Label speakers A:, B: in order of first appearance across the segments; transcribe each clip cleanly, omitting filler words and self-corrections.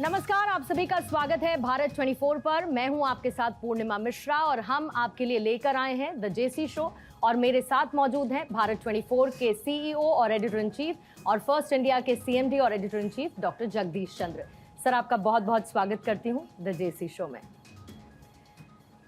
A: नमस्कार, आप सभी का स्वागत है भारत 24 पर। मैं हूं आपके साथ पूर्णिमा मिश्रा और हम आपके लिए लेकर आए हैं द जेसी शो। और मेरे साथ मौजूद हैं भारत 24 के सीईओ और एडिटर इन चीफ और फर्स्ट इंडिया के सीएमडी और editor in chief doctor Jagdish Chandra. Sir, आपका बहुत बहुत स्वागत करती हूं द जेसी शो में।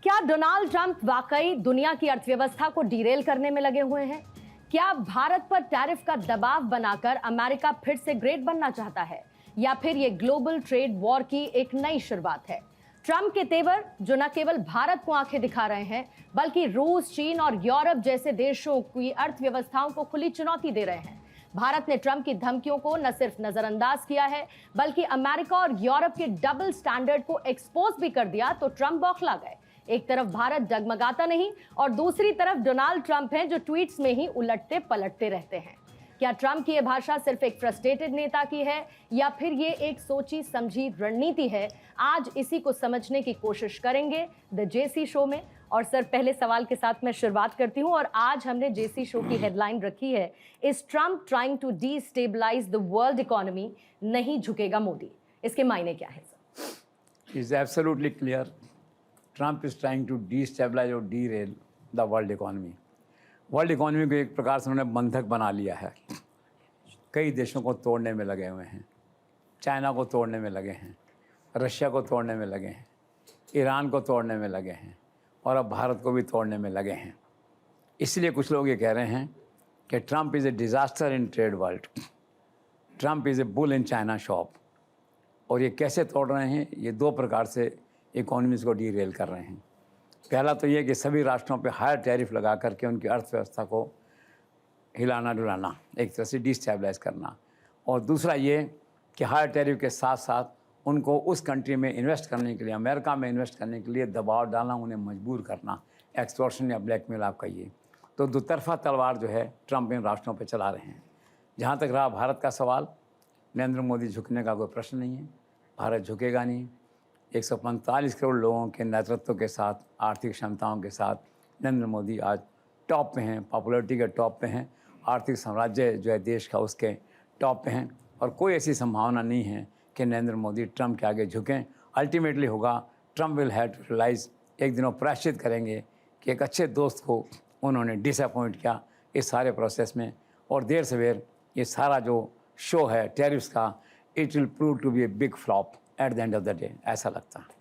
A: क्या डोनाल्ड ट्रंप वाकई दुनिया की अर्थव्यवस्था को डीरेल करने में लगे हुए हैं? क्या भारत पर टैरिफ का दबाव बनाकर अमेरिका फिर से ग्रेट बनना चाहता है, या फिर ये ग्लोबल ट्रेड वॉर की एक नई शुरुआत है? ट्रंप के तेवर जो न केवल भारत को आंखें दिखा रहे हैं, बल्कि रूस, चीन और यूरोप जैसे देशों की अर्थव्यवस्थाओं को खुली चुनौती दे रहे हैं। भारत ने ट्रंप की धमकियों को न सिर्फ नजरअंदाज किया है, बल्कि अमेरिका और यूरोप के डबल स्टैंडर्ड को एक्सपोज भी कर दिया तो ट्रंप बौखला गए। एक तरफ भारत डगमगाता नहीं और दूसरी तरफ डोनाल्ड ट्रंप हैं जो ट्वीट्स में ही उलटते पलटते रहते हैं। क्या ट्रंप की यह भाषा सिर्फ एक फ्रस्ट्रेटेड नेता की है, या फिर ये एक सोची समझी रणनीति है? आज इसी को समझने की कोशिश करेंगे द जेसी शो में। और सर, पहले सवाल के साथ मैं शुरुआत करती हूं और आज हमने जेसी शो की हेडलाइन रखी है, is Trump trying to destabilize the world economy, नहीं झुकेगा मोदी। इसके मायने क्या है सर?
B: Is absolutely clear. Trump is trying to destabilize और derail the world economy. World economy को एक प्रकार से उन्होंने बंधक बना लिया है। कई देशों को तोड़ने में लगे हुए हैं, चाइना को तोड़ने में लगे हैं, रशिया को तोड़ने में लगे हैं, ईरान को तोड़ने में लगे हैं और अब भारत को भी तोड़ने में लगे हैं। इसलिए कुछ लोग ये कह रहे हैं कि Trump is a disaster in trade world, Trump is a bull in China shop. और ये कैसे तोड़ रहे हैं? ये दो प्रकार से इकोनॉमीज़ को डीरेल कर रहे हैं। पहला तो ये कि सभी राष्ट्रों पे हायर टैरिफ लगा करके उनकी अर्थव्यवस्था को हिलाना डुलाना, एक तरह से डिस्टेबलाइज करना। और दूसरा ये कि हायर टैरिफ के साथ साथ उनको उस कंट्री में इन्वेस्ट करने के लिए, अमेरिका में इन्वेस्ट करने के लिए दबाव डालना, उन्हें मजबूर करना, एक्सटॉर्शन या ब्लैकमेल आप कहिए। तो दोतरफा तलवार जो है ट्रंप इन राष्ट्रों पर चला रहे हैं। जहाँ तक रहा भारत का सवाल, नरेंद्र मोदी झुकने का कोई प्रश्न नहीं है। भारत झुकेगा नहीं। 145 करोड़ लोगों के नेतृत्व के साथ, आर्थिक क्षमताओं के साथ नरेंद्र मोदी आज टॉप पे हैं, पॉपुलैरिटी के टॉप पे हैं, आर्थिक साम्राज्य जो है देश का उसके टॉप पे हैं। और कोई ऐसी संभावना नहीं है कि नरेंद्र मोदी ट्रंप के आगे झुकें। अल्टीमेटली होगा, Trump will have to realise, एक दिन वो प्रायश्चित करेंगे कि एक अच्छे दोस्त को उन्होंने डिसअपॉइंट किया इस सारे प्रोसेस में। और देर सवेर ये सारा जो शो है टैरिफ्स का, it will prove to be a big flop at the end of the day, ऐसा लगता है।